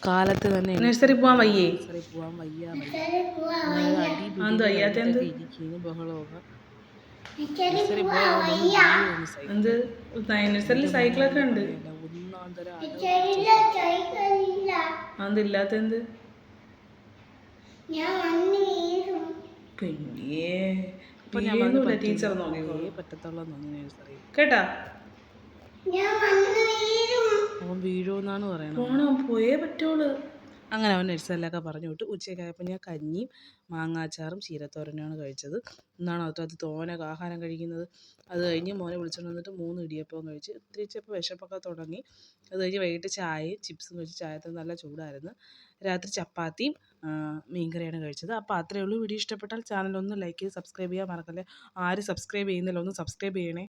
കാലത്ത് തന്നെ നഴ്സറി പോവാൻ വയ്യേ? നഴ്സറി പോകാൻ വയ്യ അതെന്താ വയ്യാത്തെന്ത്? ഇരിക്കുന്നു ബഹളമൊക്കെ. എന്ത് നഴ്സറിയിൽ സൈക്കിളൊക്കെ ഉണ്ട്. ഒന്നാം തരം അതെന്തില്ലാത്തെന്ത്? ടീച്ചർ നോക്കിക്കോളൂ പറ്റത്തുള്ള നഴ്സറി കേട്ടാ. അവൻ വീഴുമെന്നാണ് പറയണത്. പോണം, പോയേ പറ്റുള്ളൂ. അങ്ങനെ അവൻ നഴ്സറിയിലൊക്കെ പറഞ്ഞു വിട്ടു. ഉച്ചയ്ക്കായപ്പോൾ ഞാൻ കഞ്ഞിയും മാങ്ങാച്ചാറും ചീരത്തോരനുമാണ് കഴിച്ചത്. എന്നാണ് അത് തോനെ ആഹാരം കഴിക്കുന്നത്. അത് കഴിഞ്ഞ് മോനെ വിളിച്ചുകൊണ്ട് വന്നിട്ട് 3 ഇടിയപ്പവും കഴിച്ച് ഇത്തിരിച്ചപ്പോൾ വിശപ്പൊക്കെ തുടങ്ങി. അത് കഴിഞ്ഞ് വൈകിട്ട് ചായയും ചിപ്സും കഴിച്ച്. ചായത്തിന് നല്ല ചൂടായിരുന്നു. രാത്രി ചപ്പാത്തിയും മീൻകറിയാണ് കഴിച്ചത്. അപ്പോൾ അത്രയേ ഉള്ളൂ. വീഡിയോ ഇഷ്ടപ്പെട്ടാൽ ചാനൽ ഒന്ന് ലൈക്ക് ചെയ്ത് സബ്സ്ക്രൈബ് ചെയ്യാൻ മറക്കല്ലേ. ആരും സബ്സ്ക്രൈബ് ചെയ്യുന്നില്ല, ഒന്ന് സബ്സ്ക്രൈബ് ചെയ്യണേ.